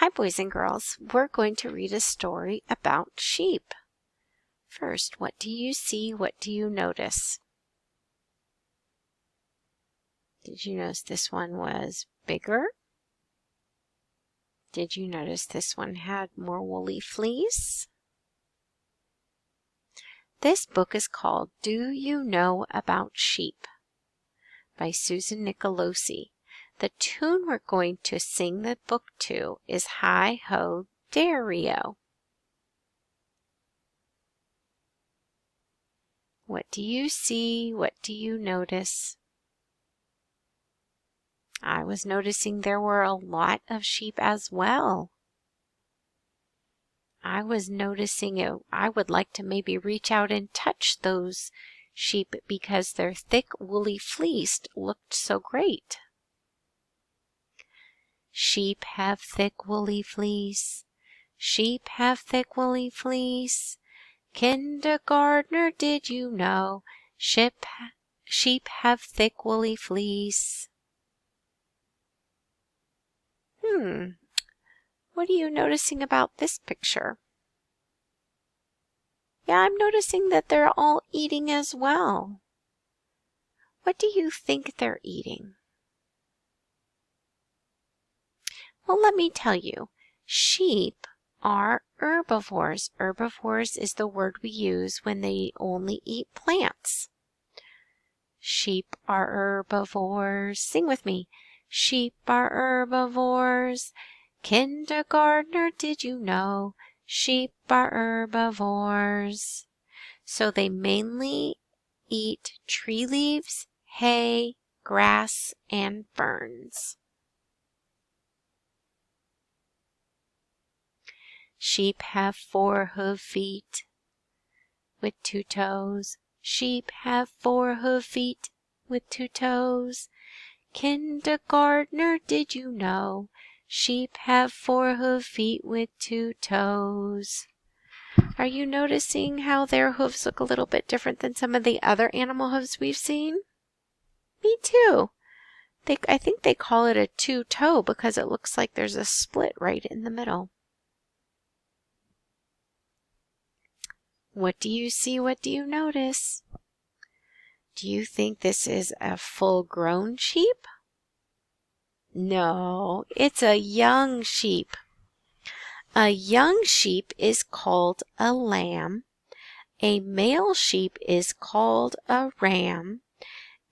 Hi, boys and girls. We're going to read a story about sheep. First, what do you see? What do you notice? Did you notice this one was bigger? Did you notice this one had more woolly fleece? This book is called Do You Know About Sheep by Susan Nicolosi. The tune we're going to sing the book to is Hi Ho Dario. What do you see? What do you notice? I was noticing there were a lot of sheep as well. I was noticing it. I would like to maybe reach out and touch those sheep because their thick woolly fleece looked so great. Sheep have thick woolly fleece. Sheep have thick woolly fleece. Kindergartner, did you know? Sheep have thick woolly fleece. What are you noticing about this picture? Yeah, I'm noticing that they're all eating as well. What do you think they're eating? Well, let me tell you. Sheep are herbivores. Herbivores is the word we use when they only eat plants. Sheep are herbivores. Sing with me. Sheep are herbivores. Kindergartner, did you know? Sheep are herbivores. So they mainly eat tree leaves, hay, grass, and ferns. Sheep have 4 hoof feet with 2 toes. Sheep have 4 hoof feet with 2 toes. Kindergartner, did you know? Sheep have 4 hoof feet with 2 toes. Are you noticing how their hooves look a little bit different than some of the other animal hooves we've seen? Me too. I think they call it a 2-toe because it looks like there's a split right in the middle. What do you see? What do you notice? Do you think this is a full-grown sheep? No, it's a young sheep. A young sheep is called a lamb. A male sheep is called a ram.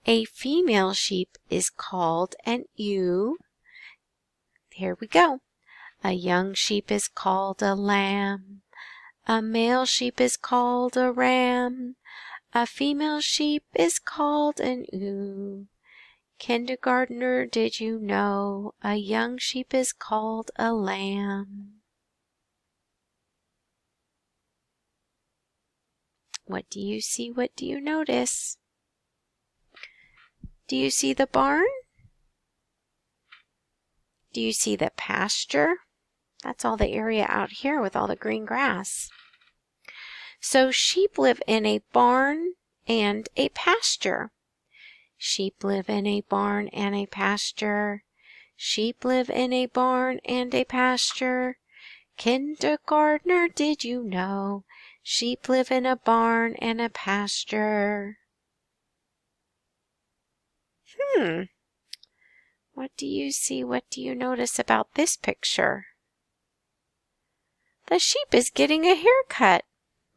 A female sheep is called an ewe. Here we go. A young sheep is called a lamb. A male sheep is called a ram. A female sheep is called an ewe. Kindergartner, did you know? A young sheep is called a lamb. What do you see? What do you notice? Do you see the barn? Do you see the pasture? That's all the area out here with all the green grass. So sheep live in a barn and a pasture. Sheep live in a barn and a pasture. Sheep live in a barn and a pasture. Kindergartner, did you know? Sheep live in a barn and a pasture. What do you see? What do you notice about this picture? The sheep is getting a haircut.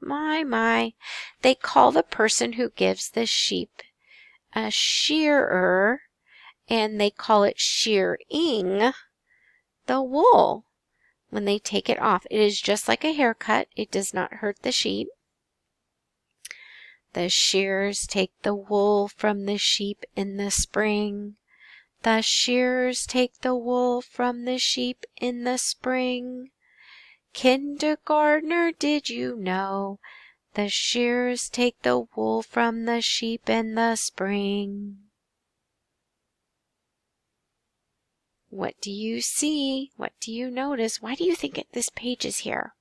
My. They call the person who gives the sheep a shearer, and they call it shearing the wool when they take it off. It is just like a haircut. It does not hurt the sheep. The shearers take the wool from the sheep in the spring. The shearers take the wool from the sheep in the spring. Kindergartner, did you know? The shearers take the wool from the sheep in the spring. What do you see? What do you notice? Why do you think this page is here?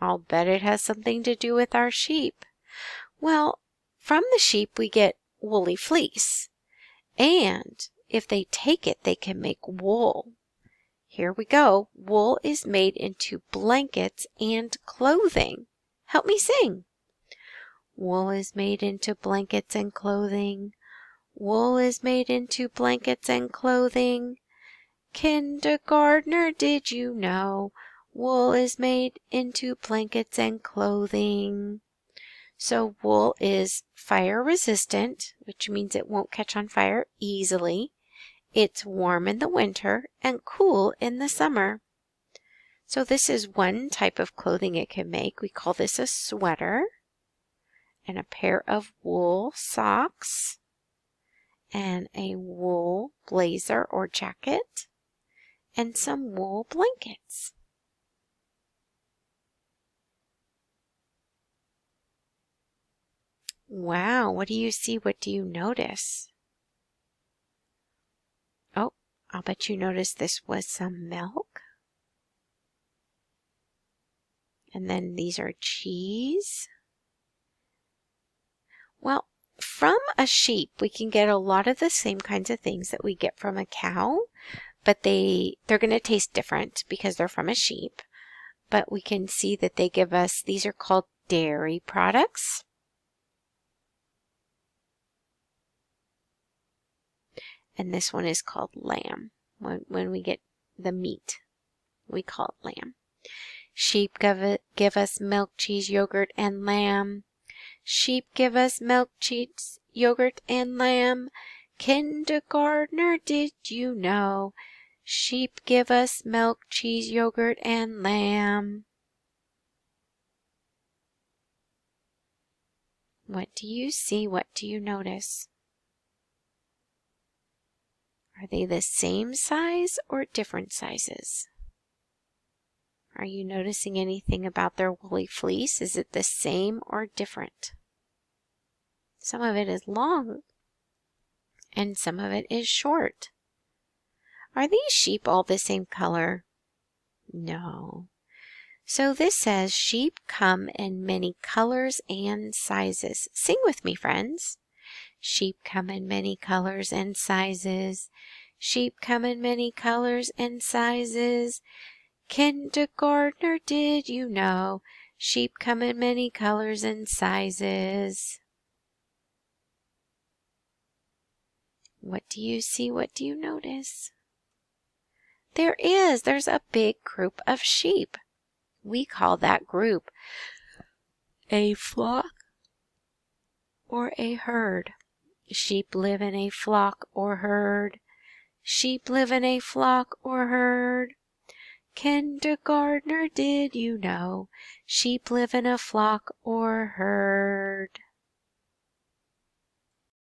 I'll bet it has something to do with our sheep. Well, from the sheep we get woolly fleece. And if they take it, they can make wool. Here we go. Wool is made into blankets and clothing. Help me sing. Wool is made into blankets and clothing. Wool is made into blankets and clothing. Kindergartner, did you know? Wool is made into blankets and clothing. So wool is fire resistant, which means it won't catch on fire easily. It's warm in the winter and cool in the summer. So this is one type of clothing it can make. We call this a sweater. And a pair of wool socks. And a wool blazer or jacket. And some wool blankets. Wow, what do you see? What do you notice? Oh, I'll bet you noticed this was some milk. And then these are cheese. Well, from a sheep, we can get a lot of the same kinds of things that we get from a cow, but they're going to taste different because they're from a sheep. But we can see that they give us, these are called dairy products. And this one is called lamb. When we get the meat, we call it lamb. Sheep give us milk, cheese, yogurt, and lamb. Sheep give us milk, cheese, yogurt, and lamb. Kindergartner, did you know? Sheep give us milk, cheese, yogurt, and lamb. What do you see? What do you notice? Are they the same size or different sizes? Are you noticing anything about their woolly fleece? Is it the same or different? Some of it is long and some of it is short. Are these sheep all the same color? No. So this says sheep come in many colors and sizes. Sing with me, friends. Sheep come in many colors and sizes. Sheep come in many colors and sizes. Kindergartner, did you know? Sheep come in many colors and sizes. What do you see? What do you notice? There's a big group of sheep. We call that group a flock or a herd. Sheep live in a flock or herd. Sheep live in a flock or herd. Kindergartner, did you know? Sheep live in a flock or herd.